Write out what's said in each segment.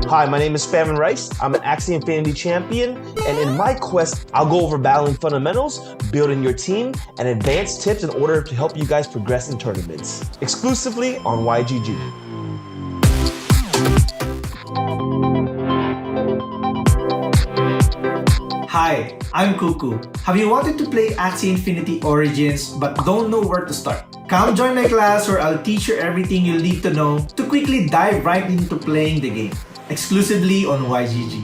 Hi, my name is Famine Rice. I'm an Axie Infinity champion, and in my quest, I'll go over battling fundamentals, building your team, and advanced tips in order to help you guys progress in tournaments. Exclusively on YGG. Hi, I'm Kookoo. Have you wanted to play Axie Infinity Origins but don't know where to start? Come join my class where I'll teach you everything you'll need to know to quickly dive right into playing the game. Exclusively on YGG.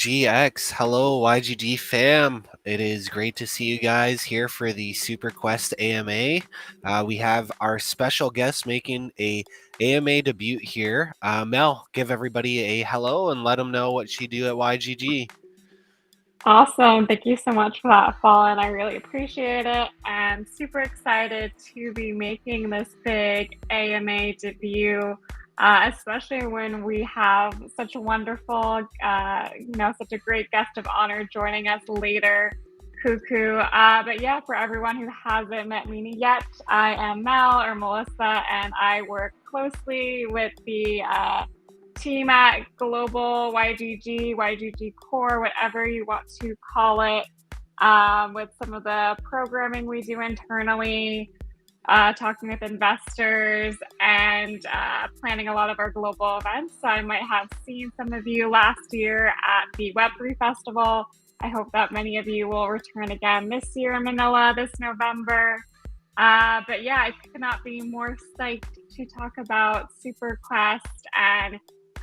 GX, hello YGG fam. It is great to see you guys here for the SuperQuest AMA. We have our special guest making a AMA debut here. Mel, give everybody a hello and let them know what she do at YGG. Awesome. Thank you so much for that, Fallen. I really appreciate it. I'm super excited to be making this big AMA debut, especially when we have such a wonderful, such a great guest of honor joining us later, Kookoo. But yeah, for everyone who hasn't met me yet, I am Mel or Melissa, and I work closely with the team at Global YGG Core, whatever you want to call it, with some of the programming we do internally, talking with investors, and planning a lot of our global events. So I might have seen some of you last year at the Web3 Festival. I hope that many of you will return again this year in Manila this November. But yeah, I could not be more psyched to talk about SuperQuest and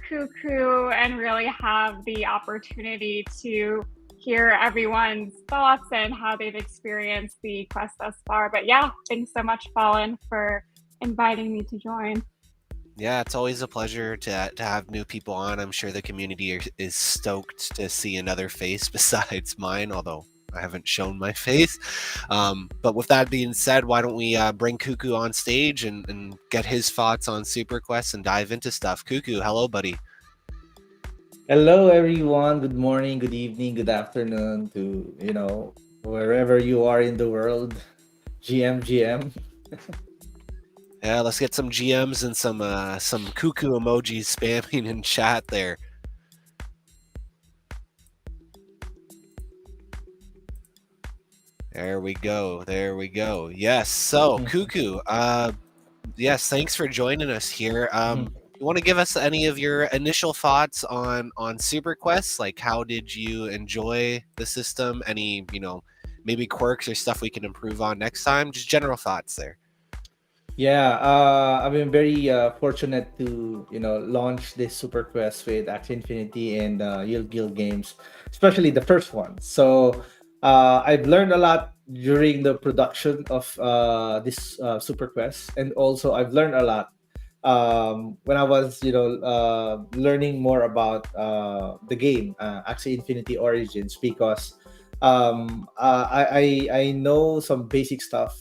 KooCrew and really have the opportunity to hear everyone's thoughts and how they've experienced the quest thus far. But yeah, thanks so much, Fallen, for inviting me to join. Yeah, it's always a pleasure to have new people on. I'm sure the community is stoked to see another face besides mine, although I haven't shown my face. But with that being said, why don't we bring Kookoo on stage and get his thoughts on SuperQuest and dive into stuff. Kookoo, hello, buddy. Hello, everyone. Good morning, good evening, good afternoon to, wherever you are in the world. GM. Yeah, let's get some GMs and some Kookoo emojis spamming in chat there. There we go. There we go. Yes. So, Kookoo, yes, thanks for joining us here. You want to give us any of your initial thoughts on SuperQuest? Like, how did you enjoy the system? Any, maybe quirks or stuff we can improve on next time? Just general thoughts there. Yeah, I've been very fortunate to launch this Super Quest with Axie Infinity and Yield Guild games, especially the first one. So I've learned a lot during the production of this Super Quest, and also I've learned a lot when I was learning more about the game Axie Infinity Origins, because I know some basic stuff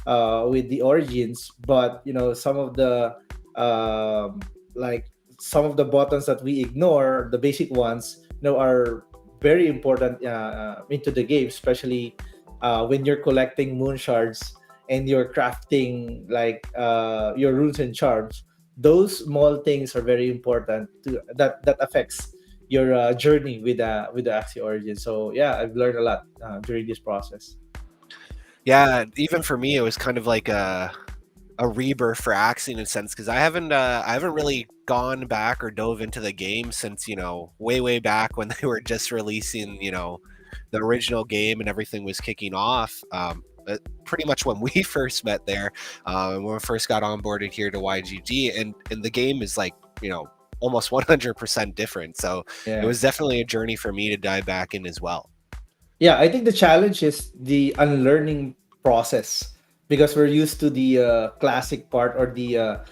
with the Origins, but some of the like some of the buttons that we ignore, the basic ones, are very important into the game, especially when you're collecting moon shards and you're crafting your runes and charms. Those small things are very important that affects your journey with the Axie Origin. So yeah, I've learned a lot during this process. Yeah, even for me, it was kind of like a rebirth for Axie in a sense, because I haven't really gone back or dove into the game since way back when they were just releasing the original game and everything was kicking off. Pretty much when we first met there, when we first got onboarded here to YGG, and the game is like almost 100% different. So it Yeah. was definitely a journey for me to dive back in as well. Yeah, I think the challenge is the unlearning process, because we're used to the classic part, or the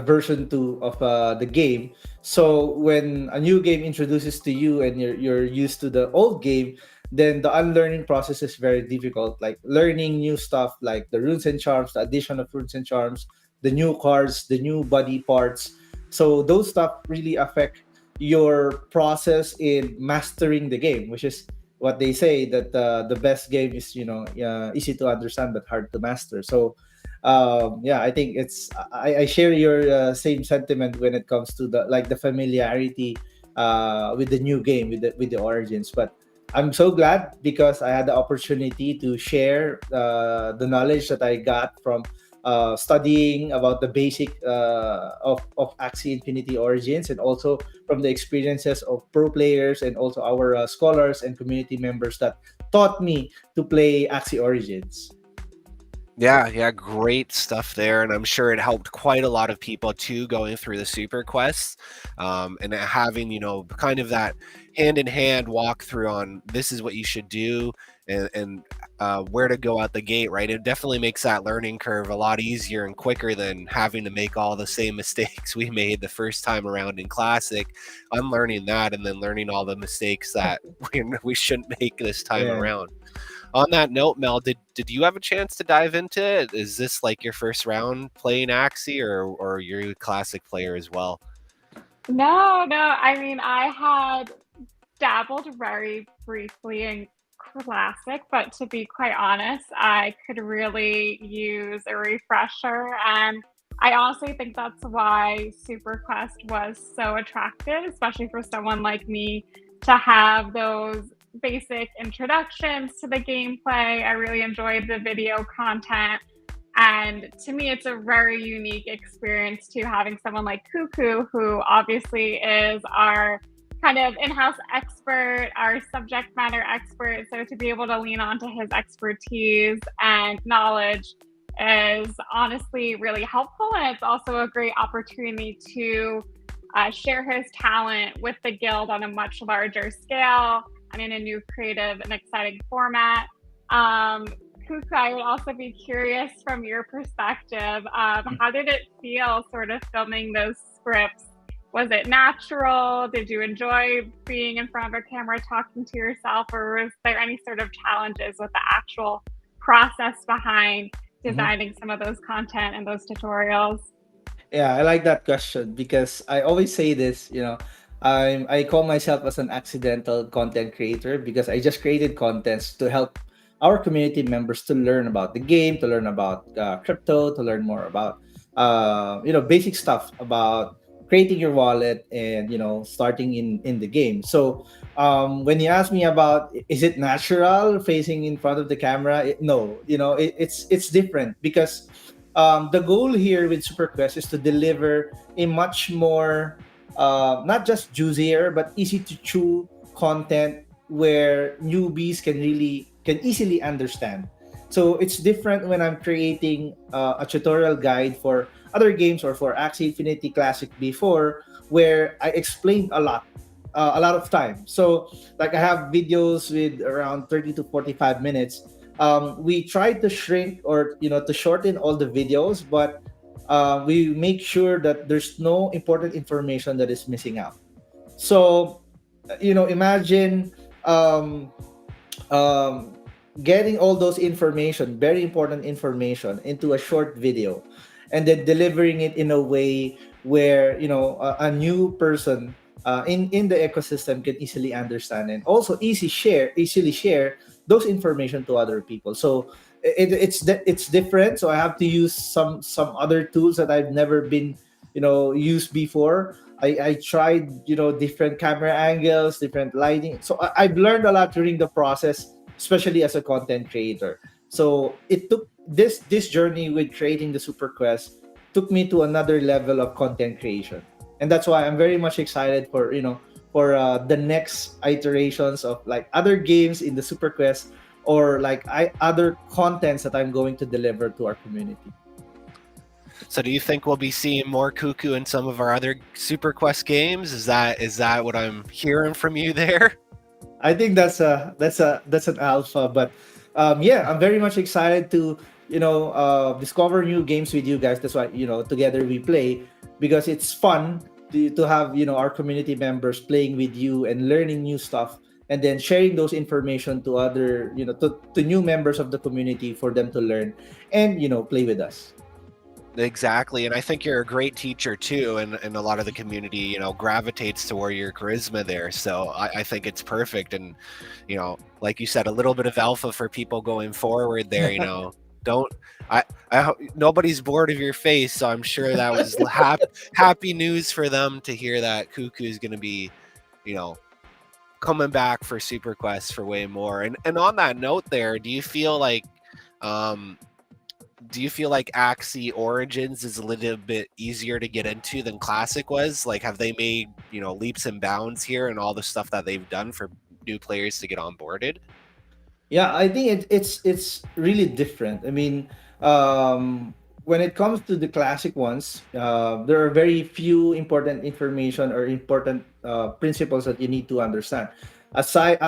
version 2 of the game. So when a new game introduces to you and you're used to the old game, then the unlearning process is very difficult. Like learning new stuff, like the runes and charms, the addition of runes and charms, the new cards, the new body parts. So those stuff really affect your process in mastering the game, which is what they say, that the best game is easy to understand but hard to master. So yeah, I think I share your same sentiment when it comes to the familiarity with the new game, with the Origins. But I'm so glad because I had the opportunity to share the knowledge that I got from studying about the basic of Axie Infinity Origins, and also from the experiences of pro players, and also our scholars and community members that taught me to play Axie Origins. Yeah, great stuff there, and I'm sure it helped quite a lot of people too going through the super quests, and having kind of that hand-in-hand walkthrough on this is what you should do, and where to go out the gate. Right, it definitely makes that learning curve a lot easier and quicker than having to make all the same mistakes we made the first time around in Classic. Unlearning that and then learning all the mistakes that we shouldn't make this time Yeah. around. On that note, Mel, did you have a chance to dive into it? Is this like your first round playing Axie, or you're a classic player as well? No, no. I mean, I had dabbled very briefly in Classic, but to be quite honest, I could really use a refresher. And I honestly think that's why SuperQuest was so attractive, especially for someone like me, to have those basic introductions to the gameplay. I really enjoyed the video content. And to me, it's a very unique experience to having someone like Kookoo, who obviously is our kind of in-house expert, our subject matter expert. So to be able to lean onto his expertise and knowledge is honestly really helpful. And it's also a great opportunity to share his talent with the guild on a much larger scale and in a new creative and exciting format. Kookoo, I would also be curious from your perspective, how did it feel sort of filming those scripts? Was it natural? Did you enjoy being in front of a camera talking to yourself, or was there any sort of challenges with the actual process behind designing some of those content and those tutorials? Yeah, I like that question because I always say this, I call myself as an accidental content creator because I just created contents to help our community members to learn about the game, to learn about crypto, to learn more about basic stuff about creating your wallet and starting in the game. So when you ask me about is it natural facing in front of the camera, no, it's different because the goal here with SuperQuest is to deliver a much more not just juicier but easy to chew content where newbies can easily understand. So it's different when I'm creating a tutorial guide for other games or for Axie Infinity Classic before, where I explained a lot of time. So like I have videos with around 30 to 45 minutes. We try to shrink or to shorten all the videos, but we make sure that there's no important information that is missing out. So imagine um, um, getting all those information, very important information, into a short video, and then delivering it in a way where a new person in the ecosystem can easily understand and also easily share those information to other people. So it's different. So I have to use some other tools that I've never been used before. I tried different camera angles, different lighting. So I've learned a lot during the process, especially as a content creator. So it took this journey with creating the Super Quest took me to another level of content creation, and that's why I'm very much excited for the next iterations of like other games in the Super Quest or like other contents that I'm going to deliver to our community. So do you think we'll be seeing more Kookoo in some of our other Super Quest games? Is that what I'm hearing from you there? I think that's an alpha, but yeah, I'm very much excited to discover new games with you guys. That's why together we play because it's fun to have our community members playing with you and learning new stuff, and then sharing those information to other to new members of the community for them to learn and play with us. Exactly, and I think you're a great teacher too, and a lot of the community, gravitates toward your charisma there. So I think it's perfect, and like you said, a little bit of alpha for people going forward there. Don't nobody's bored of your face, so I'm sure that was happy news for them to hear that Kookoo is going to be, you know, coming back for Super Quest for way more. And on that note, there, um do you feel like Axie Origins is a little bit easier to get into than Classic was? Like, have they made, leaps and bounds here and all the stuff that they've done for new players to get onboarded? Yeah, I think it's really different. I mean, when it comes to the classic ones, there are very few important information or important principles that you need to understand. Aside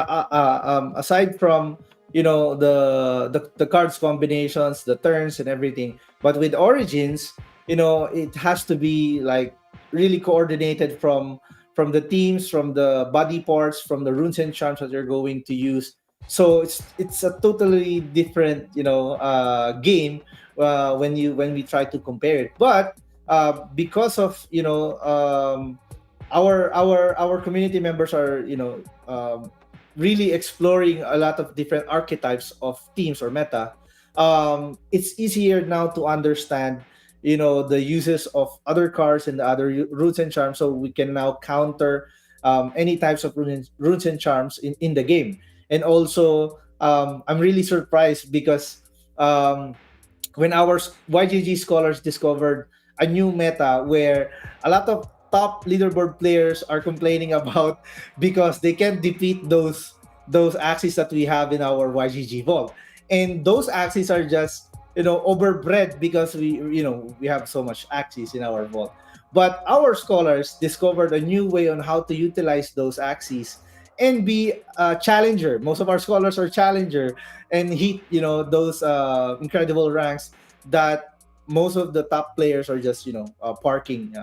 from the cards combinations, the turns, and everything, but with Origins, it has to be like really coordinated from the teams, from the body parts, from the runes and charms that you're going to use. So it's a totally different game when we try to compare it. But because of our community members are really exploring a lot of different archetypes of teams or meta, it's easier now to understand the uses of other cards and the other roots and charms, so we can now counter any types of runes and charms in the game. And also I'm really surprised because when our YGG scholars discovered a new meta where a lot of top leaderboard players are complaining about because they can't defeat those axes that we have in our YGG vault, and those axes are just overbred because we have so much axes in our vault. But our scholars discovered a new way on how to utilize those axes and be a challenger. Most of our scholars are challenger and hit those incredible ranks that most of the top players are just parking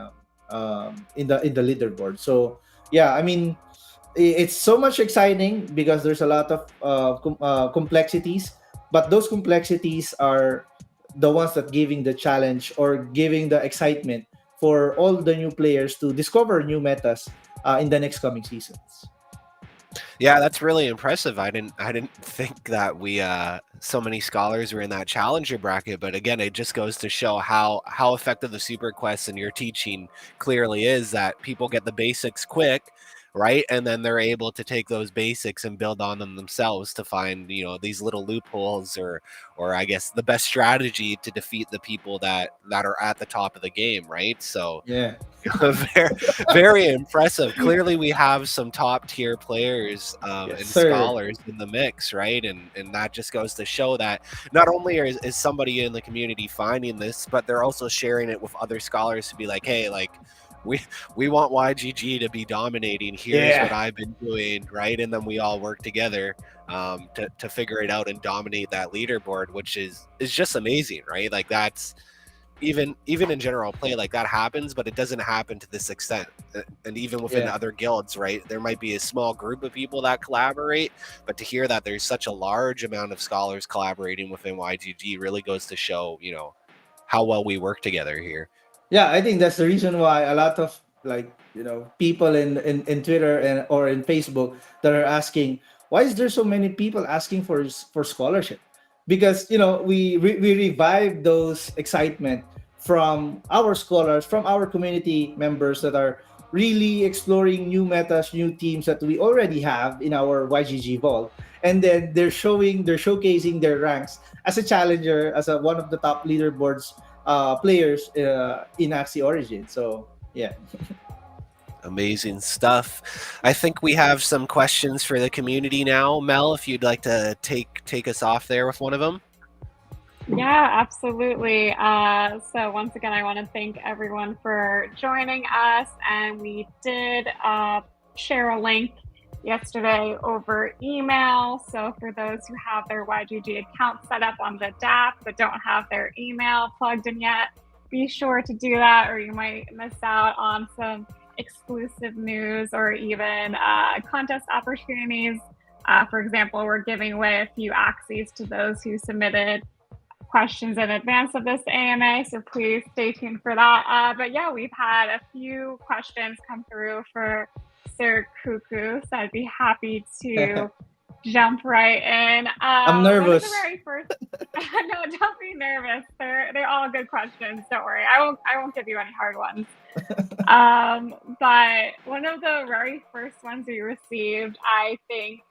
in the leaderboard. So yeah, I mean, it's so much exciting because there's a lot of complexities, but those complexities are the ones that giving the challenge or giving the excitement for all the new players to discover new metas in the next coming seasons. Yeah, that's really impressive. I didn't think that we so many scholars were in that challenger bracket, but again, it just goes to show how effective the super quests and your teaching clearly is, that people get the basics quick, right? And then they're able to take those basics and build on them themselves to find, these little loopholes, or I guess the best strategy to defeat the people that are at the top of the game, right? So Yeah. very, very impressive. Clearly, we have some top tier players Yes, and sir. scholars in the mix, right? And that just goes to show that not only is somebody in the community finding this, but they're also sharing it with other scholars to be like, hey, like we we want YGG to be dominating. Here's what Yeah. I've been doing, right? And then we all work together to figure it out and dominate that leaderboard, which is just amazing, right? Like that's even in general play, like that happens, but it doesn't happen to this extent. And even within Yeah. other guilds, right, there might be a small group of people that collaborate, but to hear that there's such a large amount of scholars collaborating within YGG really goes to show, how well we work together here. Yeah, I think that's the reason why a lot of, like, people in Twitter and or in Facebook that are asking, why is there so many people asking for scholarship? Because we revive those excitement from our scholars, from our community members that are really exploring new metas, new teams that we already have in our YGG vault, and then they're showcasing their ranks as a challenger, as one of the top leaderboards players in Axie Origins. So yeah. Amazing stuff. I think we have some questions for the community now. Mel, if you'd like to take us off there with one of them. Yeah, absolutely. So once again, I want to thank everyone for joining us. And we did share a link yesterday over email. So for those who have their YGG account set up on the DApp but don't have their email plugged in yet, be sure to do that, or you might miss out on some exclusive news or even contest opportunities. For example, we're giving away a few Axies to those who submitted questions in advance of this AMA, so please stay tuned for that. But yeah, we've had a few questions come through for Sir Kookoo, so I'd be happy to jump right in. I'm One of the nervous. very first, no, don't be nervous. They're all good questions. Don't worry. I won't give you any hard ones. But one of the very first ones we received, I think,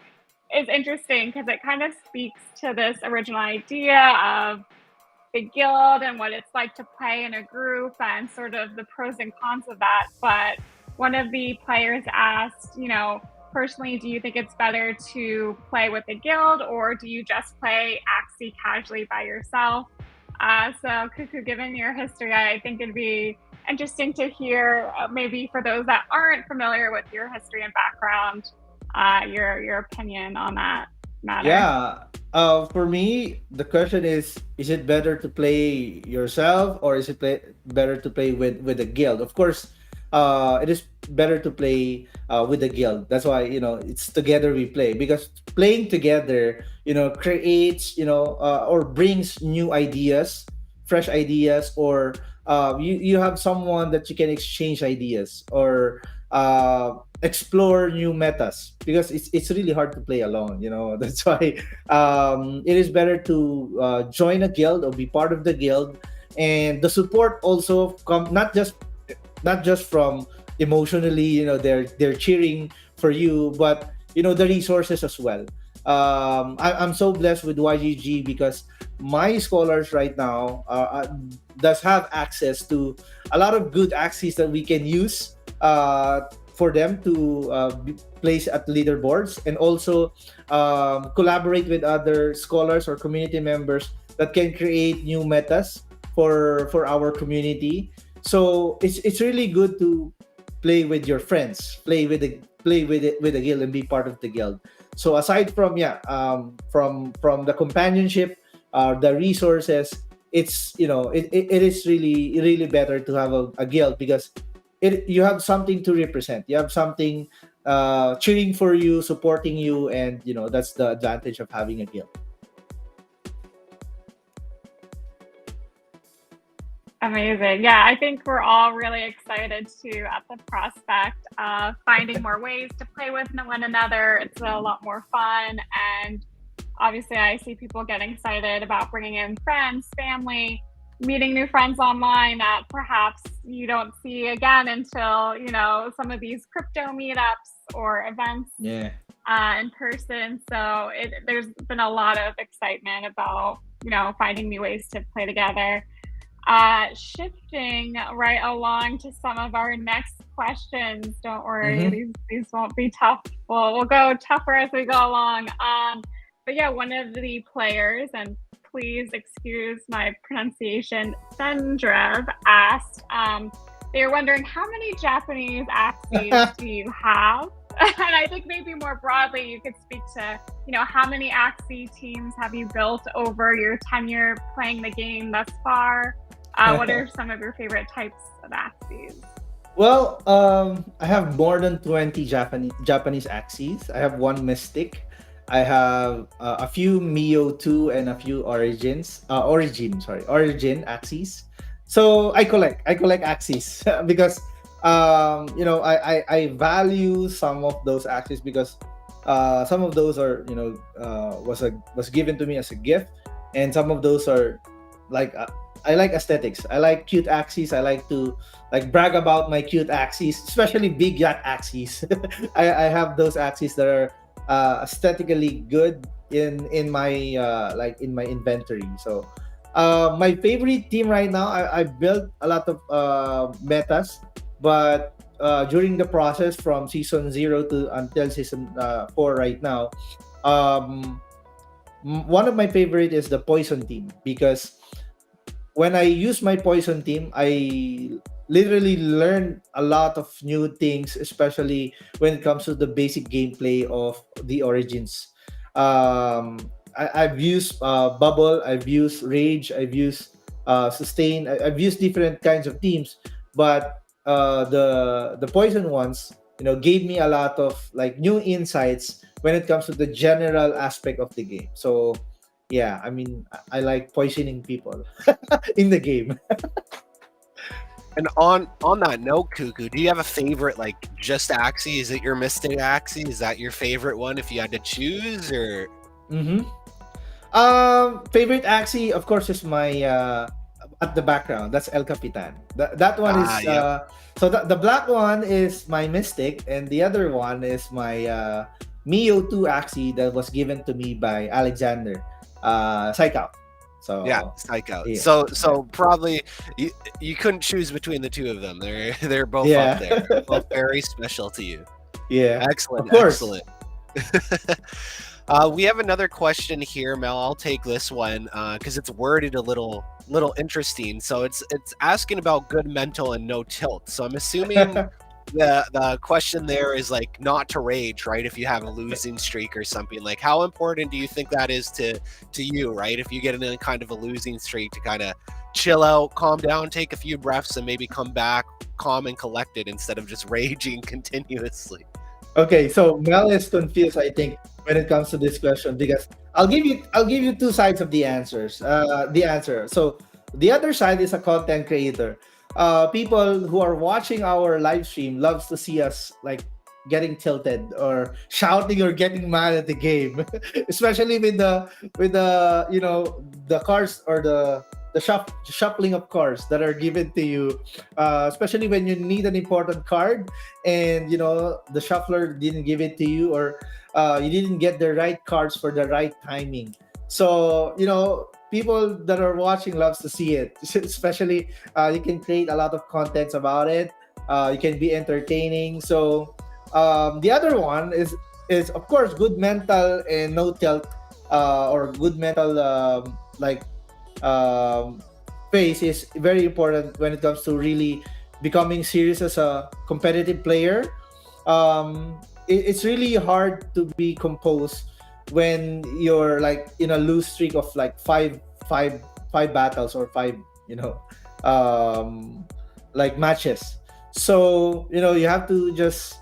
is interesting because it kind of speaks to this original idea of the guild and what it's like to play in a group and sort of the pros and cons of that. But one of the players asked, personally, do you think it's better to play with a guild, or do you just play Axie casually by yourself? So Kookoo, given your history, I think it'd be interesting to hear, maybe for those that aren't familiar with your history and background, your opinion on that matter. Yeah. For me, the question is it better to play yourself, or is it better to play with a guild? Of course, it is better to play with a guild. That's why, it's together we play, because playing together, creates, or brings new ideas, fresh ideas, or you have someone that you can exchange ideas, or explore new metas, because it's really hard to play alone. That's why it is better to join a guild or be part of the guild. And the support also come not just from emotionally, they're cheering for you, but the resources as well. I'm so blessed with YGG, because my scholars right now does have access to a lot of good axes that we can use for them to place at leaderboards, and also collaborate with other scholars or community members that can create new metas for our community. So it's really good to play with your friends, play with a guild, and be part of the guild. So aside from, from the companionship, the resources, it is really really better to have a guild, because you have something to represent. You have something cheering for you, supporting you, and that's the advantage of having a guild. Amazing. Yeah, I think we're all really excited at the prospect finding more ways to play with one another. It's a lot more fun. And obviously, I see people getting excited about bringing in friends, family, meeting new friends online that perhaps you don't see again until, some of these crypto meetups or events Yeah. in person. So there's been a lot of excitement about, finding new ways to play together. Shifting right along to some of our next questions. Don't worry, these won't be tough. We'll go tougher as we go along. But yeah, one of the players, and please excuse my pronunciation, Sendrev asked, they were wondering how many Japanese Axies do you have? And I think maybe more broadly, you could speak to, how many Axie teams have you built over your tenure playing the game thus far? What are some of your favorite types of Axies? Well, I have more than 20 Japanese Axies. I have one Mystic. I have a few Mio 2 and a few Origin Axies. So I collect Axies because I value some of those Axies because some of those are was given to me as a gift, and some of those are like I like aesthetics. I like cute Axies. I like to brag about my cute Axies, especially big yacht Axies. I have those Axies that are aesthetically good in my in my inventory. So my favorite team right now, I built a lot of metas, but during the process from season 0 to until season 4 right now, one of my favorite is the poison team, because when I use my poison team, I literally learn a lot of new things, especially when it comes to the basic gameplay of the Origins. I've used Bubble, I've used Rage, I've used Sustain, I've used different kinds of teams, but the poison ones, gave me a lot of new insights when it comes to the general aspect of the game. So yeah, I mean, I like poisoning people in the game. And on that note, Kookoo, do you have a favorite, just Axie? Is it your Mystic Axie? Is that your favorite one if you had to choose, or? Mm-hmm. Favorite Axie, of course, is my at the background. That's El Capitan. That one is Yep. so the black one is my Mystic, and the other one is my Mio 2 Axie that was given to me by Alexander Psych Out. So Yeah, Psych Out. yeah. So probably you couldn't choose between the two of them. They're both Yeah. up there. Both very special to you. Yeah, Excellent, of course. excellent. We have another question here, Mel. I'll take this one because it's worded a little interesting. So it's asking about good mental and no tilt. So I'm assuming the question there is not to rage, right? If you have a losing streak or something, how important do you think that is to you, right? If you get in a kind of a losing streak, to kind of chill out, calm down, take a few breaths, and maybe come back calm and collected instead of just raging continuously. Okay, so Mel is confused, I think, when it comes to this question, because I'll give you two sides of the answers. The answer. So the other side is a content creator. People who are watching our live stream loves to see us getting tilted or shouting or getting mad at the game, especially with the the cards or the shuffling of cards that are given to you, especially when you need an important card and the shuffler didn't give it to you, or you didn't get the right cards for the right timing. So people that are watching loves to see it, especially you can create a lot of contents about it. You can be entertaining. So the other one is of course good mental and no tilt, or good mental phase is very important when it comes to really becoming serious as a competitive player. It's really hard to be composed when you're in a loose streak of five battles or five matches. So you have to just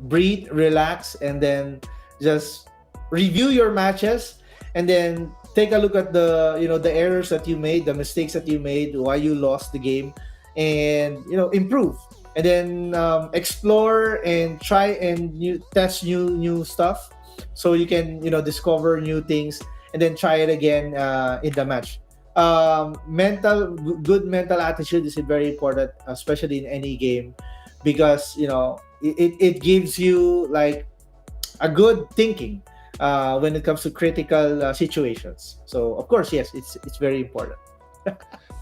breathe, relax, and then just review your matches, and then take a look at the the errors that you made, the mistakes that you made, why you lost the game, and improve. and then explore and try and test new stuff, so you can discover new things, and then try it again in the match. Good mental attitude is very important, especially in any game, because it gives you like a good thinking when it comes to critical situations. So of course, yes, it's very important.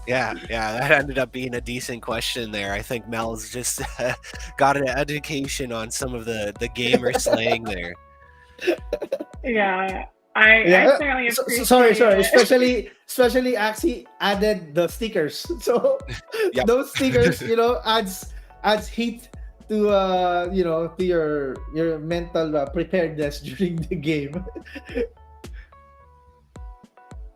Yeah, that ended up being a decent question there. I think Mel's just got an education on some of the gamer slang there. Yeah, I Yeah. certainly Sorry. appreciate it. Especially Axie added the stickers. So Yep. those stickers, adds heat to to your mental preparedness during the game.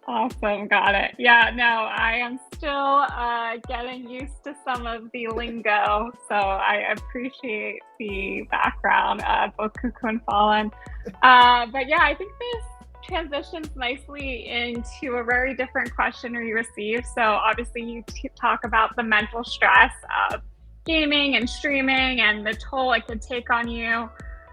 Awesome, got it. Yeah, no, I am still getting used to some of the lingo, so I appreciate the background of both Kookoo and Fallen. But yeah, I think this transitions nicely into a very different question we received. So obviously, you talk about the mental stress of gaming and streaming and the toll it could take on you.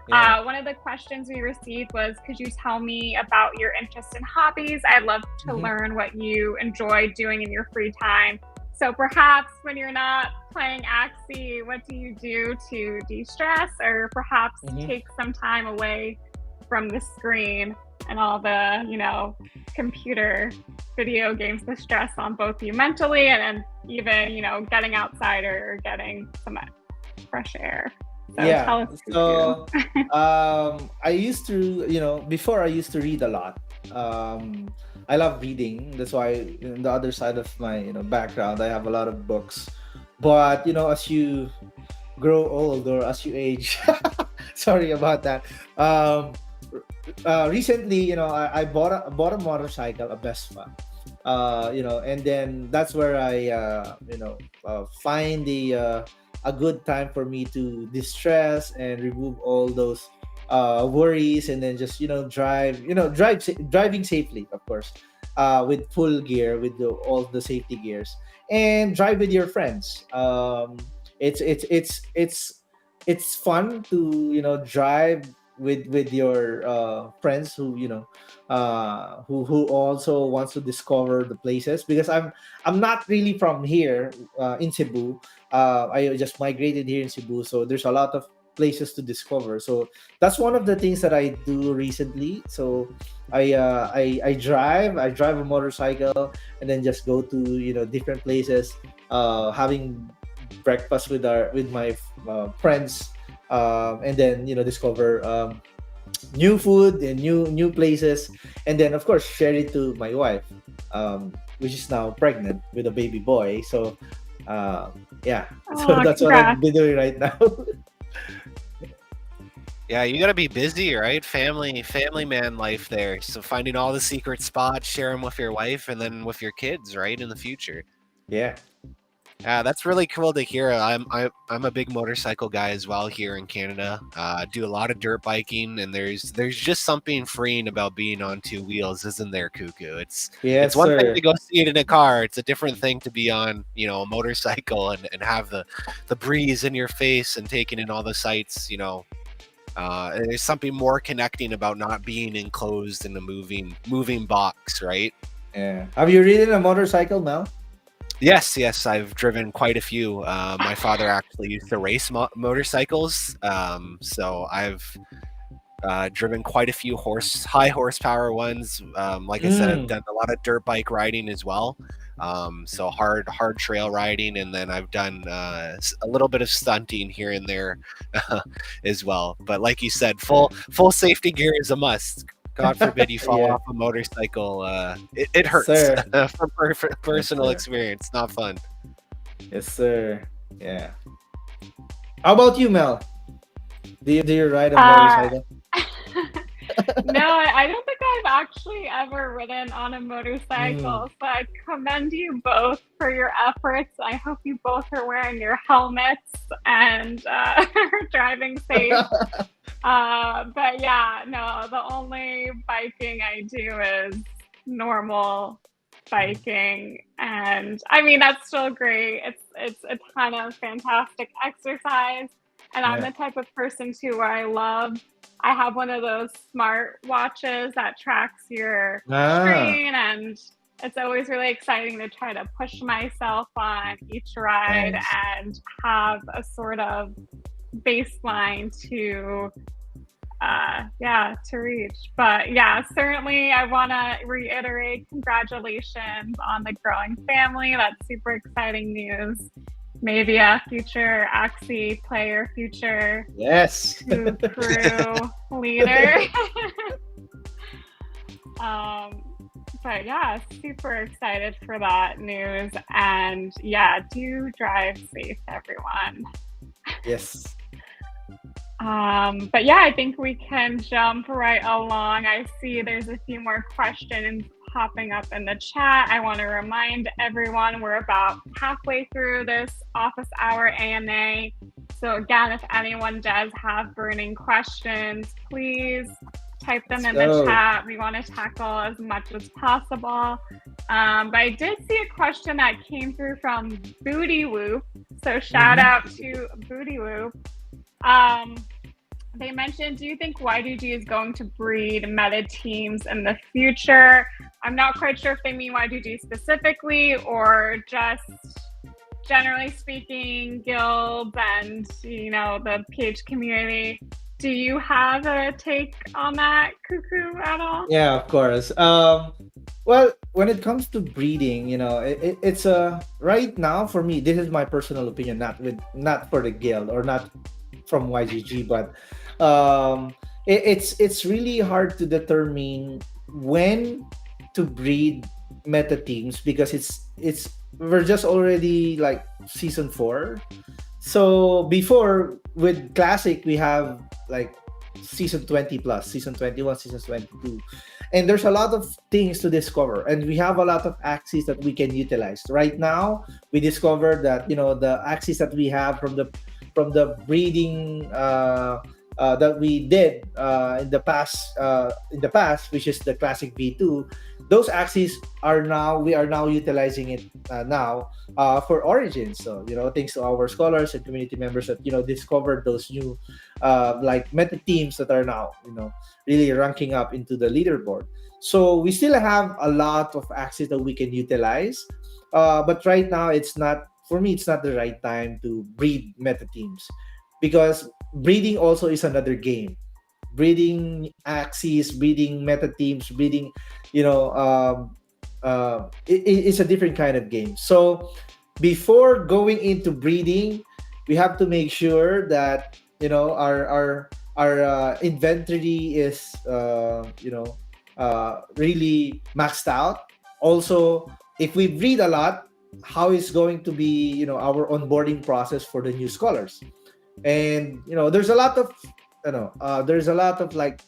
Yeah. One of the questions we received was, could you tell me about your interest in hobbies? I'd love to Mhm. learn what you enjoy doing in your free time. So perhaps when you're not playing Axie, what do you do to de-stress, or perhaps Mhm. take some time away from the screen and all the, computer video games, the stress on both you mentally and even, getting outside or getting some fresh air. So tell Yeah. us, Kookoo. So I used to, before I used to read a lot. Um I love reading. That's why in the other side of my, background, I have a lot of books. But, as you grow old, or as you age, sorry about that. Recently, I bought a motorcycle, a Vespa. And then that's where I find a good time for me to distress and remove all those worries, and then just driving safely, of course, with full gear, with all the safety gears, and drive with your friends. It's fun to drive with your friends who who also wants to discover the places, because I'm not really from here in Cebu. I just migrated here in Cebu, so there's a lot of places to discover. So that's one of the things that I do recently. So I drive a motorcycle, and then just go to different places, having breakfast with my friends, and then discover new food and new places, and then of course share it to my wife, which is now pregnant with a baby boy. So yeah, so Oh, that's what I've congrats. been doing right now. Yeah, you gotta be busy, right? Family man life there. So finding all the secret spots, share them with your wife, and then with your kids, right, in the future. Yeah. Yeah, that's really cool to hear. I'm a big motorcycle guy as well here in Canada. Do a lot of dirt biking, and there's just something freeing about being on two wheels, isn't there, Kookoo? It's Yes, one thing sir. to go see it in a car. It's a different thing to be on a motorcycle and have the breeze in your face and taking in all the sights. And there's something more connecting about not being enclosed in a moving box, right? Yeah. Have you ridden a motorcycle, Mel? Yes, I've driven quite a few. My father actually used to race motorcycles, so I've driven quite a few high horsepower ones. Like I said, I've Mm. done a lot of dirt bike riding as well. So hard trail riding, and then I've done a little bit of stunting here and there as well. But like you said, full safety gear is a must. God forbid you fall Yeah. off a motorcycle. It Yes, hurts sir. from Yes, personal sir. experience. Not fun. Yes, sir. Yeah. How about you, Mel? Do you ride a Uh, motorcycle? no, I don't think I've actually ever ridden on a Mm. motorcycle. So I commend you both for your efforts. I hope you both are wearing your helmets and are driving safe. But yeah, no, the only biking I do is normal biking, and I mean that's still great. it's a ton of fantastic exercise. And I'm Yeah. the type of person too where I have one of those smart watches that tracks your Ah, strain, and it's always really exciting to try to push myself on each ride nice. and have a sort of baseline to to reach. But yeah, certainly I want to reiterate congratulations on the growing family. That's super exciting news. Maybe a future Axie player, future Yes. KooCrew leader. um but yeah, super excited for that news. And yeah, do drive safe, everyone. Yes. But yeah, I think we can jump right along. I see there's a few more questions popping up in the chat. I want to remind everyone we're about halfway through this office hour AMA. So again, if anyone does have burning questions, please type them Let's in the go. chat. We want to tackle as much as possible. But I did see a question that came through from Booty Whoop. So shout out to Booty Whoop. They mentioned, do you think YGG is going to breed meta teams in the future? I'm not quite sure if they mean YGG specifically or just generally speaking, guilds and, the PH community. Do you have a take on that, KooCrew, at all? Yeah, of course. Well, when it comes to breeding, it's right now for me. This is my personal opinion, not for the guild or not from YGG, but it's really hard to determine when to breed meta teams because it's we're just already like season 4. So before with classic we have like season 20 plus, season 21, season 22, and there's a lot of things to discover, and we have a lot of axes that we can utilize. Right now we discovered that the axes that we have from the breeding that we did in the past, which is the classic V2. Those axes we are now utilizing it now for Origins. So thanks to our scholars and community members that discovered those new like meta teams that are now really ranking up into the leaderboard. So we still have a lot of axes that we can utilize, but right now it's not the right time to breed meta teams because breeding also is another game. Breeding axes, breeding meta teams, breeding, it's a different kind of game. So before going into breeding, we have to make sure that our inventory is really maxed out. Also, if we breed a lot, how is going to be our onboarding process for the new scholars? And there's a lot of like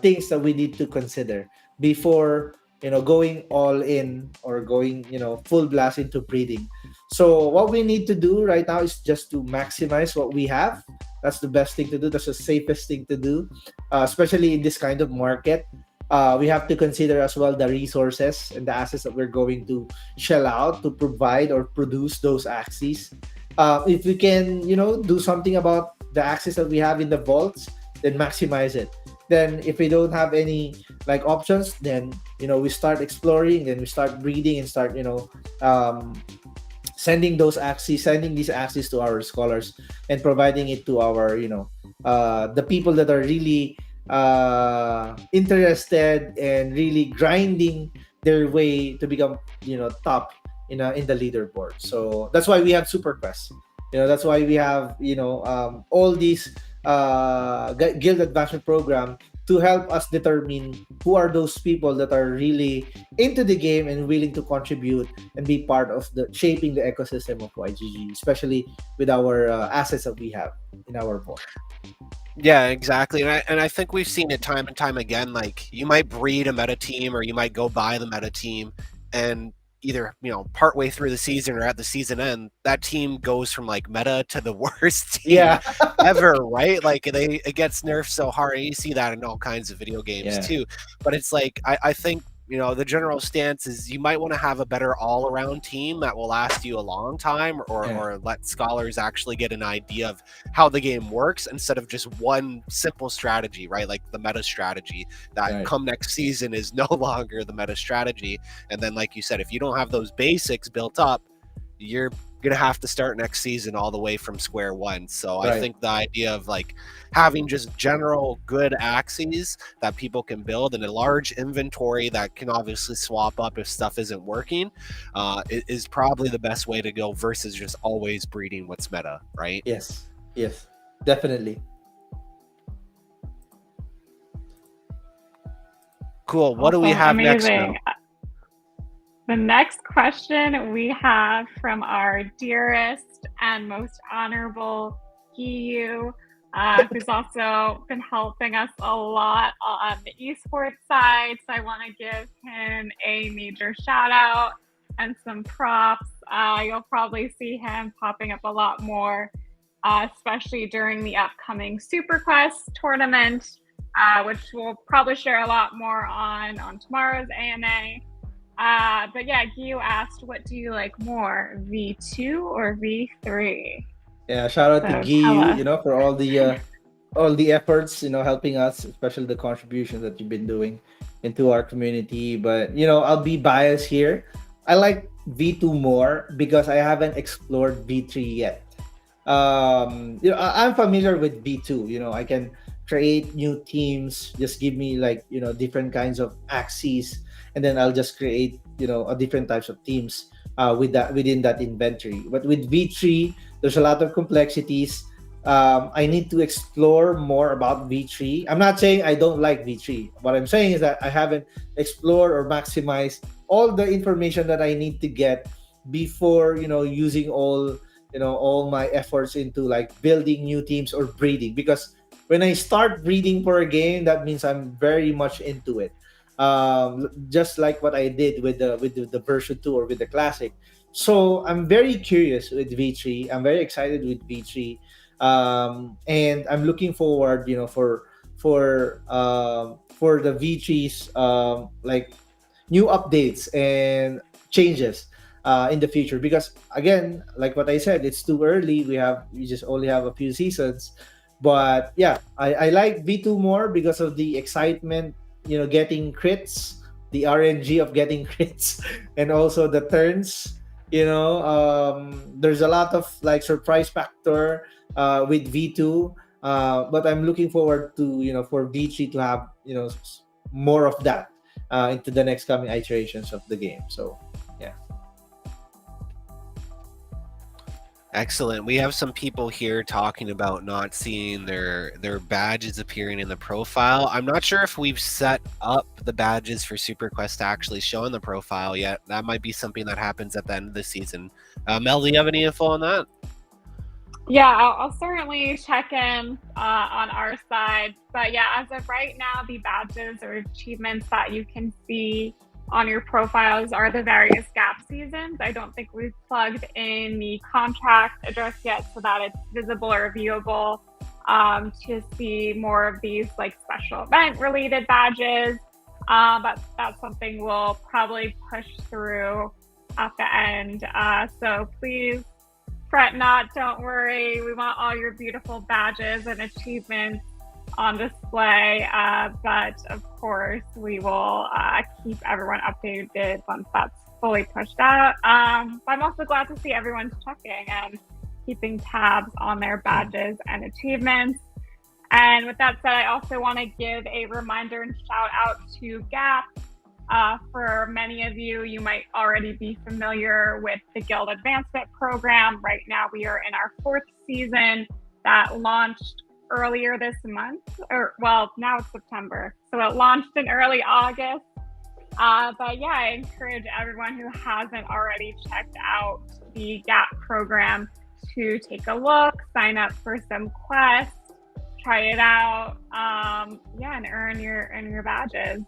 things that we need to consider before going all in or going full blast into breeding. So what we need to do right now is just to maximize what we have. That's the best thing to do. That's the safest thing to do, especially in this kind of market. We have to consider as well the resources and the assets that we're going to shell out to provide or produce those axes. If we can do something about the axes that we have in the vaults, then maximize it. Then if we don't have any like options, then we start exploring, then we start breeding and start sending these axes to our scholars and providing it to our the people that are really interested and really grinding their way to become top in the leaderboard. So that's why we have SuperQuest. That's why we have all these guild advancement program to help us determine who are those people that are really into the game and willing to contribute and be part of the shaping the ecosystem of YGG, especially with our assets that we have in our vault. Yeah, exactly. And I think we've seen it time and time again. Like you might breed a meta team or you might go buy the meta team, and either partway through the season or at the season end, that team goes from like meta to the worst team ever, right? Like it gets nerfed so hard. And you see that in all kinds of video games too. But it's like I think the general stance is you might want to have a better all-around team that will last you a long time, or let scholars actually get an idea of how the game works instead of just one simple strategy, right? Like the meta strategy that come next season is no longer the meta strategy. And then, like you said, if you don't have those basics built up, you're gonna have to start next season all the way from square one. So I think the idea of like having just general good Axies that people can build and a large inventory that can obviously swap up if stuff isn't working is probably the best way to go versus just always breeding what's meta, right? Yes, definitely. Cool. What do we have next now? The next question we have from our dearest and most honorable Giyu, who's also been helping us a lot on the esports side. So I want to give him a major shout out and some props. You'll probably see him popping up a lot more, especially during the upcoming SuperQuest tournament, which we'll probably share a lot more on tomorrow's AMA. But yeah, Giyu asked, what do you like more, V2 or V3? Yeah, shout out to Giyu, for all the efforts, helping us, especially the contributions that you've been doing into our community. But I'll be biased here. I like V2 more because I haven't explored V3 yet. I'm familiar with V2. I can create new teams. Just give me different kinds of Axies, and then I'll just create a different types of teams within that inventory. But with V3, there's a lot of complexities. I need to explore more about V3. I'm not saying I don't like V3. What I'm saying is that I haven't explored or maximized all the information that I need to get before using all my efforts into building new teams or breeding. Because when I start breeding for a game, that means I'm very much into it. Just like what I did with the version 2 or with the classic. So I'm very curious with V3. I'm very excited with V3, and I'm looking forward, for the V3's new updates and changes in the future. Because again, like what I said, it's too early. We just only have a few seasons, but yeah, I like V2 more because of the excitement. Getting crits, the RNG of getting crits, and also the turns. There's a lot of surprise factor with V2, but I'm looking forward to for V3 to have more of that into the next coming iterations of the game. So yeah. Excellent. We have some people here talking about not seeing their badges appearing in the profile. I'm not sure if we've set up the badges for SuperQuest to actually show in the profile yet. That might be something that happens at the end of the season. Mel, do you have any info on that? Yeah, I'll certainly check in on our side. But yeah, as of right now, the badges or achievements that you can see on your profiles are the various gap seasons. I don't think we've plugged in the contract address yet so that it's visible or viewable to see more of these special event related badges. But that's something we'll probably push through at the end. So please fret not, don't worry. We want all your beautiful badges and achievements on display, but of course we will keep everyone updated once that's fully pushed out. I'm also glad to see everyone's checking and keeping tabs on their badges and achievements. And with that said, I also want to give a reminder and shout out to Gap. For many of you, you might already be familiar with the Guild Advancement Program. Right now we are in our 4th season that launched earlier this month, now it's September, so it launched in early August. But yeah, I encourage everyone who hasn't already checked out the GAP program to take a look, sign up for some quests, try it out, and earn your badges.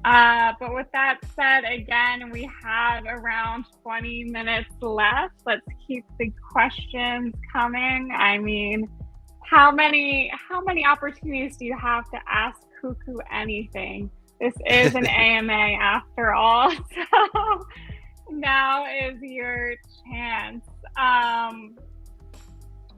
But with that said, again, we have around 20 minutes left. Let's keep the questions coming. I mean, how many opportunities do you have to ask KooCrew anything This is an AMA after all. So now is your chance.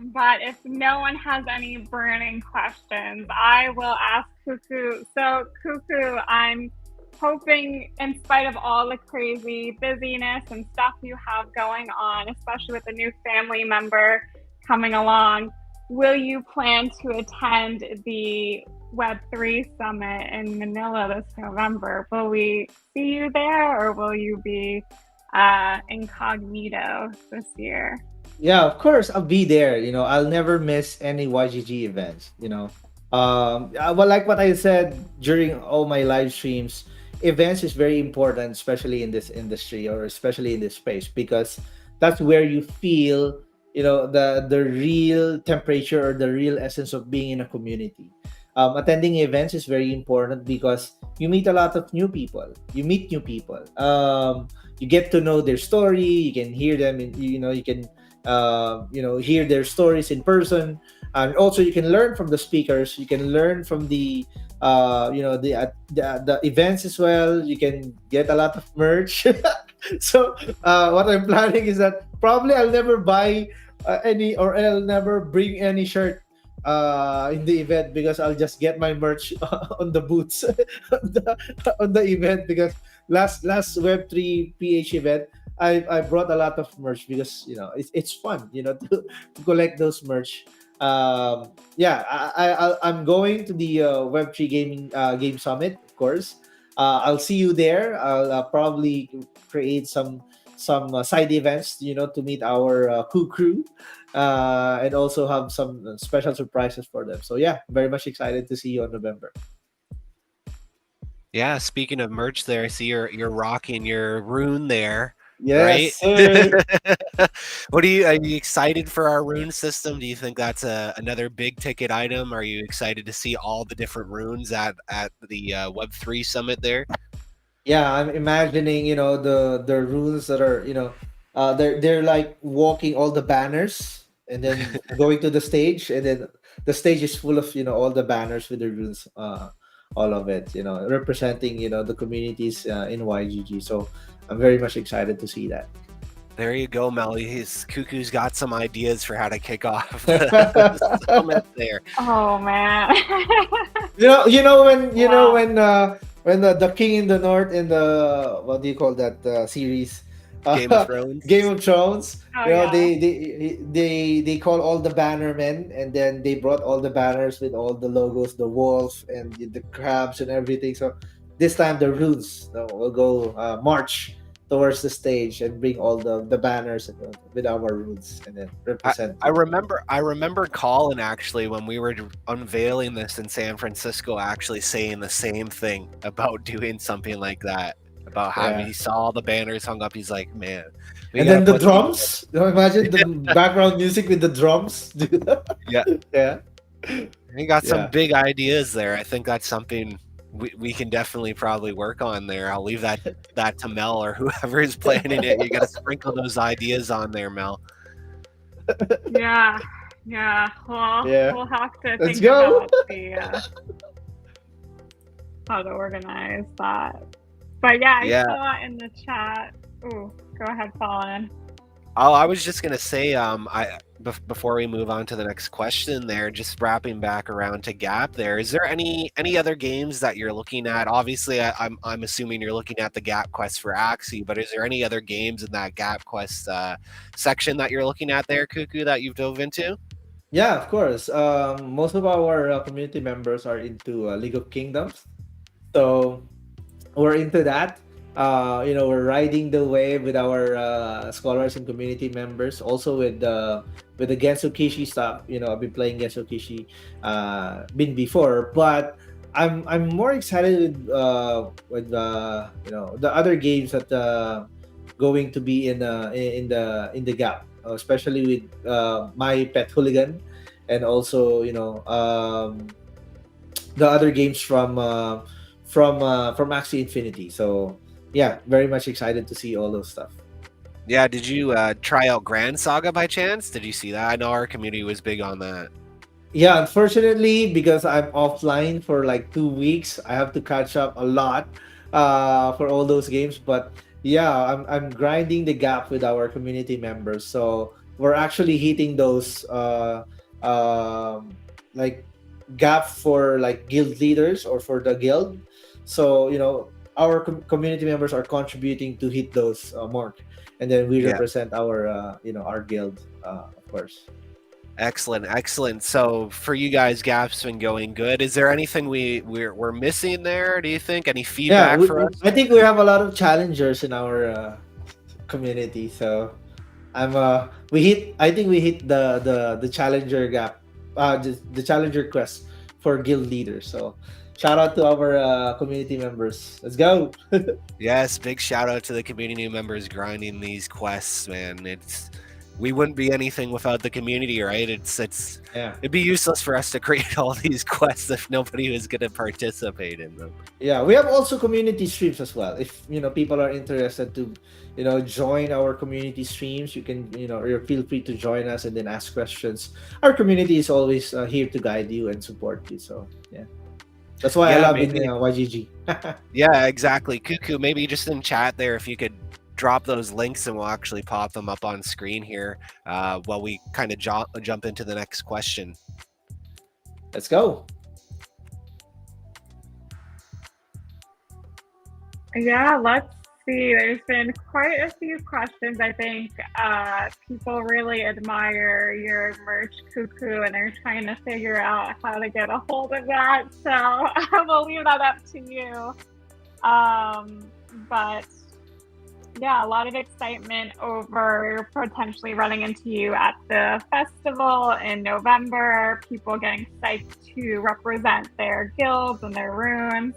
But if no one has any burning questions, I will ask Kookoo. So, Kookoo, I'm hoping, in spite of all the crazy busyness and stuff you have going on, especially with a new family member coming along, will you plan to attend the Web3 Summit in Manila this November? Will we see you there, or will you be incognito this year? Yeah, of course I'll be there. I'll never miss any YGG events. Well, like what I said during all my live streams, events is very important, especially in this industry or especially in this space, because that's where you feel, the real temperature or the real essence of being in a community. Attending events is very important because you meet a lot of new people. You meet new people. You get to know their story. You can hear them. You can hear their stories in person, and also you can learn from the speakers. You can learn from the the events as well. You can get a lot of merch. So what I'm planning is that probably I'll never buy any, or I'll never bring any shirt in the event, because I'll just get my merch on the booths on the event, because last Web3 PH event, I brought a lot of merch, because it's fun, to collect those merch. Yeah, I'm going to the Web3 game summit, of course. I'll see you there. I'll probably create some side events, to meet our KooCrew, and also have some special surprises for them. So yeah, very much excited to see you on November. Yeah, speaking of merch there, I see you're rocking your rune there. Yes, Right? sir. Are you excited for our rune system? Do you think that's another big ticket item? Are you excited to see all the different runes at the Web3 Summit there? Yeah, I'm imagining, the runes that are, they're like walking all the banners and then going to the stage, and then the stage is full of, all the banners with the runes, all of it, representing, the communities in YGG. So I'm very much excited to see that. There you go, Melly. Kookoo's got some ideas for how to kick off the summit there. Oh man. When Wow. when the King in the North in the, what do you call that series? Game of Thrones. Game of Thrones. Oh yeah. They call all the bannermen, and then they brought all the banners with all the logos, the wolf and the crabs and everything. So this time the runes will go march towards the stage and bring all the banners with our runes, and then represent. I remember Colin, actually, when we were unveiling this in San Francisco, actually saying the same thing about doing something like that. About how Yeah. he saw all the banners hung up. He's like, man. And then the drums. Imagine the background music with the drums. Yeah. Yeah. He got some Yeah. big ideas there. I think that's something we can definitely probably work on there. I'll leave that to Mel or whoever is planning it. You got to sprinkle those ideas on there, Mel. Yeah. Yeah. Well, Yeah. we'll have to Let's think go. about how to organize that. But yeah, I Yeah. saw in the chat. Ooh, go ahead, Colin. Oh, I was just gonna say, before we move on to the next question, there, just wrapping back around to Gap. There, is there any other games that you're looking at? Obviously, I'm assuming you're looking at the Gap Quest for Axie, but is there any other games in that Gap Quest section that you're looking at there, Kookoo, that you've dove into? Yeah, of course. Most of our community members are into League of Kingdoms, so we're into that. We're riding the wave with our scholars and community members. Also with the Genso Kishi stuff. I've been playing Genso Kishi been before, but I'm more excited with the other games that going to be in the Gap, especially with my Pet Hooligan, and also the other games from Axie Infinity. So yeah, very much excited to see all those stuff. Yeah, did you try out Grand Saga by chance? Did you see that? I know our community was big on that. Yeah, unfortunately, because I'm offline for like 2 weeks, I have to catch up a lot for all those games. But yeah, I'm grinding the gap with our community members. So we're actually hitting those like gap for like guild leaders or for the guild. So our community members are contributing to hit those mark, and then we Yeah. represent our our guild, of course. Excellent, excellent. So for you guys, Gap's been going good. Is there anything we're missing there? Do you think any Yeah, feedback for us? I think we have a lot of challengers in our community. So we hit. I think we hit the challenger gap, the challenger quest for guild leaders. So shout out to our community members. Let's go. Yes, big shout out to the community members grinding these quests, man. We wouldn't be anything without the community, right? Yeah. It'd be useless for us to create all these quests if nobody was going to participate in them. Yeah, we have also community streams as well. If people are interested to, join our community streams, you can or feel free to join us and then ask questions. Our community is always here to guide you and support you. So yeah, that's why I Yeah, love in maybe. YGG. Yeah, exactly. Kookoo, maybe just in chat there, if you could drop those links and we'll actually pop them up on screen here while we kind of jump into the next question. Let's go. Yeah, let's see. There's been quite a few questions. I think people really admire your merch, Kookoo, and they're trying to figure out how to get a hold of that. So we'll leave that up to you. But yeah, a lot of excitement over potentially running into you at the festival in November. People getting psyched to represent their guilds and their runes.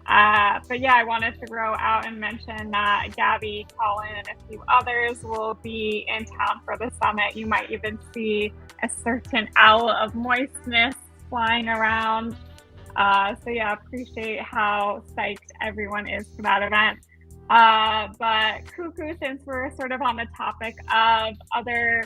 But yeah, I wanted to throw out and mention that Gabby, Colin, and a few others will be in town for the summit. You might even see a certain owl of moistness flying around. So yeah, appreciate how psyched everyone is for that event. But Kookoo, since we're sort of on the topic of other,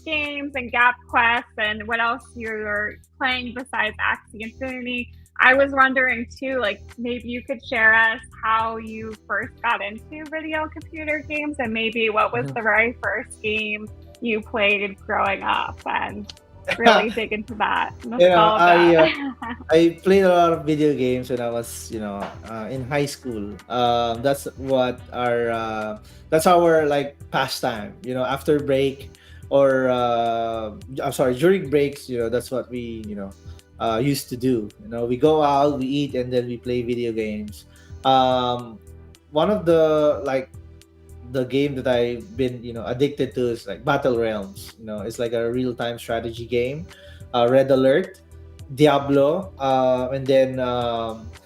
games and Gap quests and what else you're playing besides Axie Infinity, I was wondering too, like maybe you could share us how you first got into video computer games and maybe what was the very first game you played growing up and really dig into that nostalgia. I played a lot of video games when I was, in high school. That's our like pastime. After break, or I'm sorry, during breaks. That's what we used to do. We go out, we eat, and then we play video games. One of the game that I've been addicted to is like Battle Realms. It's like a real time strategy game. Red Alert, Diablo, and then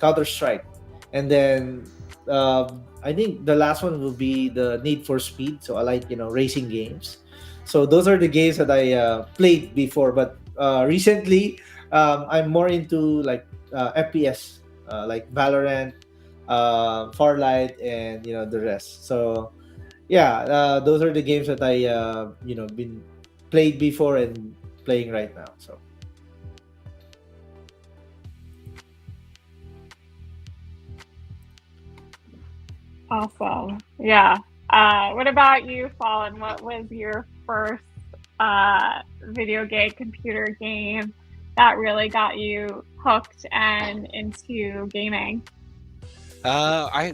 Counter Strike, and then I think the last one will be the Need for Speed. So I like racing games. So those are the games that I played before, but recently I'm more into like FPS, like Valorant, Farlight, and the rest. So yeah, those are the games that I been played before and playing right now. So Awesome. Yeah. What about you, Fallen? What was your first video game, computer game that really got you hooked and into gaming? I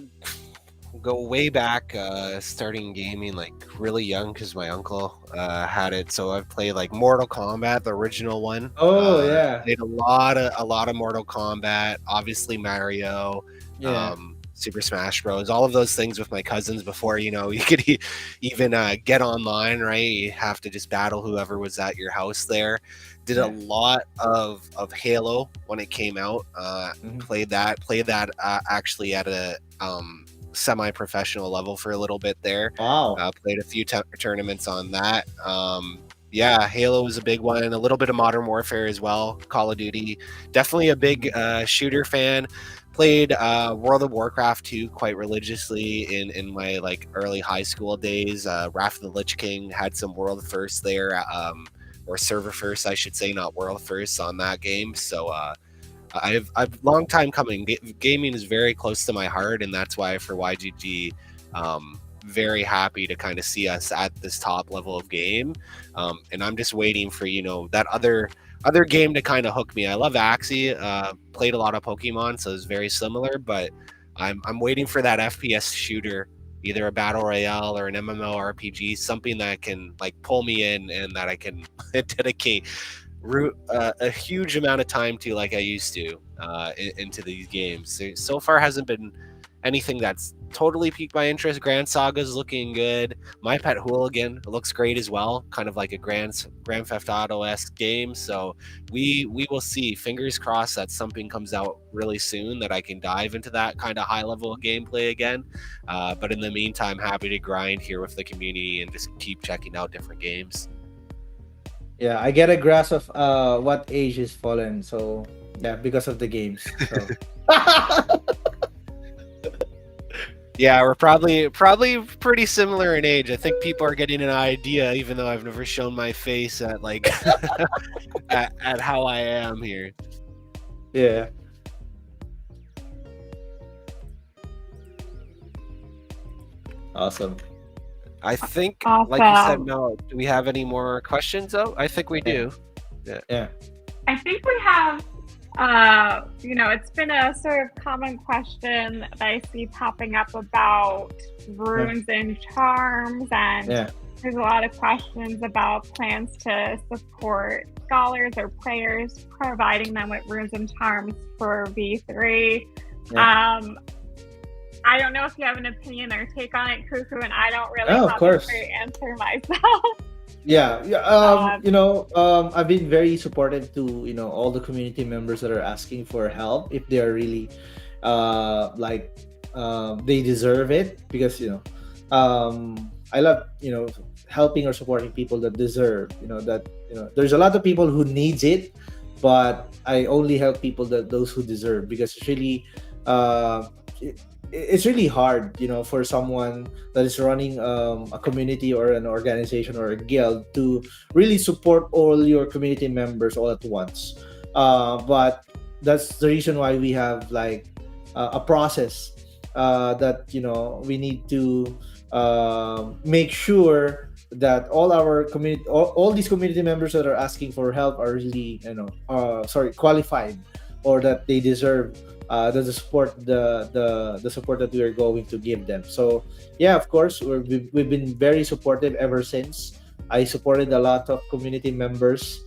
go way back, starting gaming like really young because my uncle had it. So I've played like Mortal Kombat, the original one. yeah. Played a lot of Mortal Kombat. Obviously Mario. Yeah. Super Smash Bros. All of those things with my cousins before you could even get online, right? You have to just battle whoever was at your house there. Did a lot of Halo when it came out. Played that actually at a semi-professional level for a little bit there. Wow. Played a few tournaments on that. Yeah, Halo was a big one. A little bit of Modern Warfare as well. Call of Duty. Definitely a big shooter fan. Played World of Warcraft 2 quite religiously in my like early high school days. Wrath of the Lich King had some world firsts there. or server first, I should say, not world first on that game. So I've long time coming. Gaming is very close to my heart, and that's why for YGG, very happy to kind of see us at this top level of game. And I'm just waiting for that other game to kind of hook me. I love Axie. Played a lot of Pokemon, so it's very similar. But I'm waiting for that FPS shooter, either a battle royale or an MMORPG, something that can like pull me in and that I can dedicate a huge amount of time to, like I used to, into these games. So far hasn't been anything that's totally piqued my interest. Grand Saga's looking good. My Pet Hooligan looks great as well, kind of like a Grand Theft Auto-esque game. So we will see. Fingers crossed that something comes out really soon that I can dive into that kind of high level of gameplay again. But in the meantime, happy to grind here with the community and just keep checking out different games. Yeah, I get a grasp of what age is fallen. So yeah, because of the games. So. Yeah, we're probably pretty similar in age. I think people are getting an idea, even though I've never shown my face at like at how I am here. Yeah. Awesome. I think, Awesome. like you said, Mel, do we have any more questions? Oh, I think we do. Yeah. I think we have, it's been a sort of common question that I see popping up about runes and charms, and there's a lot of questions about plans to support scholars or players, providing them with runes and charms for V3. Yeah. I don't know if you have an opinion or take on it, KooCrew, and I don't really of have course. a great answer myself. Yeah. I've been very supportive to all the community members that are asking for help if they are really they deserve it, because I love helping or supporting people that deserve there's a lot of people who needs it, but I only help people those who deserve, because it's really it's really hard for someone that is running a community or an organization or a guild to really support all your community members all at once, but that's the reason why we have like a process that we need to make sure that all our community, all these community members that are asking for help are really qualified, or that they deserve the support the support that we are going to give them. So yeah, of course, we've been very supportive ever since. I supported a lot of community members,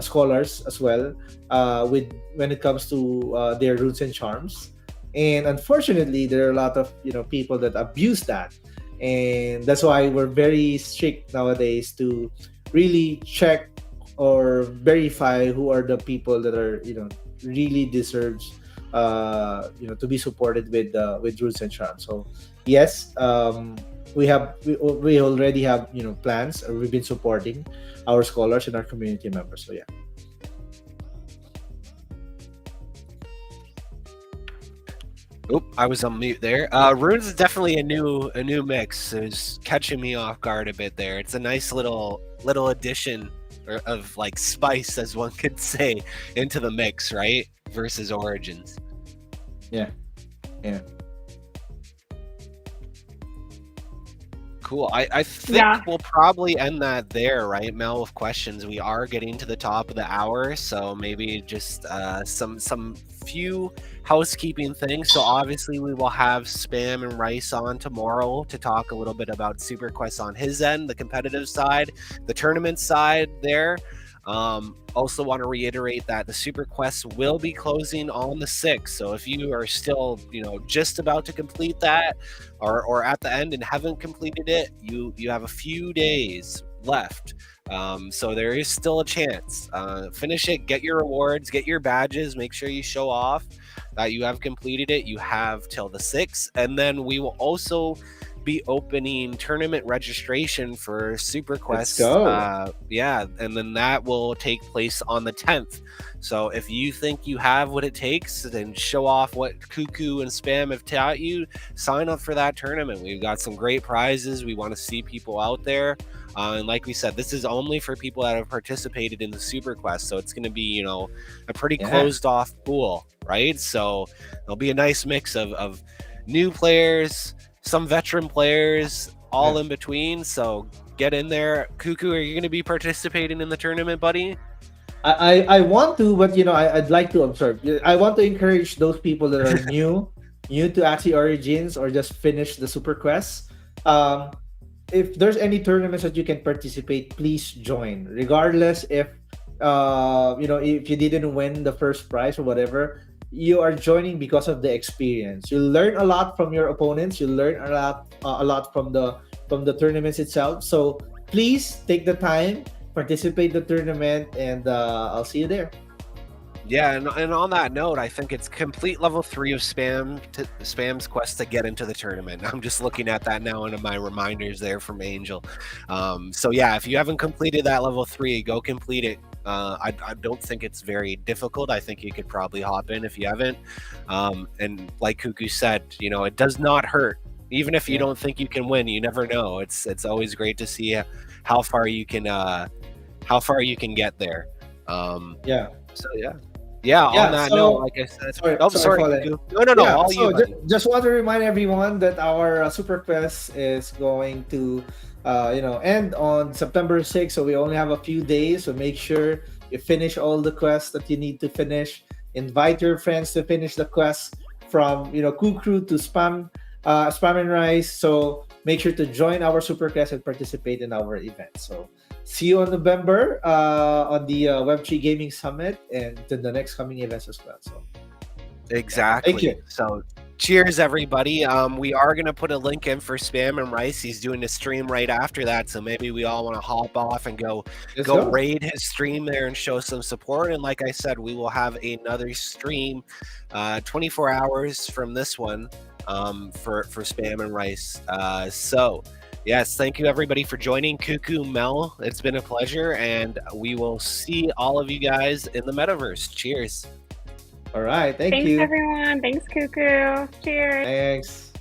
scholars as well, with when it comes to their roots and charms. And unfortunately, there are a lot of people that abuse that, and that's why we're very strict nowadays to really check or verify who are the people that are really deserves to be supported with roots and charms. So yes, we already have plans, or we've been supporting our scholars and our community members. So yeah. Oop, I was on mute there. Runes is definitely a new mix. It's catching me off guard a bit there. It's a nice little addition of like spice, as one could say, into the mix, right? Versus Origins. Yeah. Cool. I think we'll probably end that there, right, Mel, with questions. We are getting to the top of the hour, so maybe just some few housekeeping things. So obviously we will have Spam and Rice on tomorrow to talk a little bit about SuperQuest on his end, the competitive side, the tournament side there. Also want to reiterate that the SuperQuest will be closing on the 6th. So if you are still, just about to complete that, or at the end and haven't completed it, you have a few days left. So there is still a chance. Finish it, get your rewards, get your badges, make sure you show off that you have completed it. You have till the 6th, and then we will also be opening tournament registration for Let's SuperQuest. go. Yeah, and then that will take place on the 10th. So if you think you have what it takes, then show off what Kookoo and Spam have taught you, sign up for that tournament. We've got some great prizes. We want to see people out there. And like we said, this is only for people that have participated in the SuperQuest. So it's going to be, you know, a pretty closed off pool, right? So there'll be a nice mix of new players, some veteran players, all in between. So get in there. Kookoo, are you going to be participating in the tournament, buddy? I want to, but you know, I'd like to observe. I want to encourage those people that are new to Axie Origins or just finished the Super Quest. If there's any tournaments that you can participate, please join. Regardless if you know, if you didn't win the first prize or whatever, you are joining because of the experience. You learn a lot from your opponents. You learn a lot from the tournaments itself. So please take the time, participate in the tournament, and I'll see you there. Yeah, and on that note, I think it's complete level 3 of Spam's quest to get into the tournament. I'm just looking at that now into my reminders there from Angel. So yeah, if you haven't completed that level 3, go complete it. I don't think it's very difficult. I think you could probably hop in if you haven't. And like Kookoo said, you know, it does not hurt. Even if you don't think you can win, you never know. It's always great to see how far you can get there. So yeah. On that note, like I said, sorry. No. Yeah, All so you. Buddy. just want to remind everyone that our Super Quest is going to, you know, end on September 6th. So we only have a few days. So make sure you finish all the quests that you need to finish. Invite your friends to finish the quest from, you know, KooCrew to Spam and Rice. So make sure to join our Super Quest and participate in our event. So see you on November on the Web3 Gaming Summit and to the next coming events as well. So exactly. Thank you. So cheers, everybody. We are going to put a link in for Spam and Rice. He's doing a stream right after that. So maybe we all want to hop off and go raid his stream there and show some support. And like I said, we will have another stream 24 hours from this one for Spam and Rice. So yes, thank you everybody for joining. Kookoo, Mel, it's been a pleasure, and we will see all of you guys in the metaverse. Cheers. All right. Thanks, everyone. Thanks, Kookoo. Cheers. Thanks.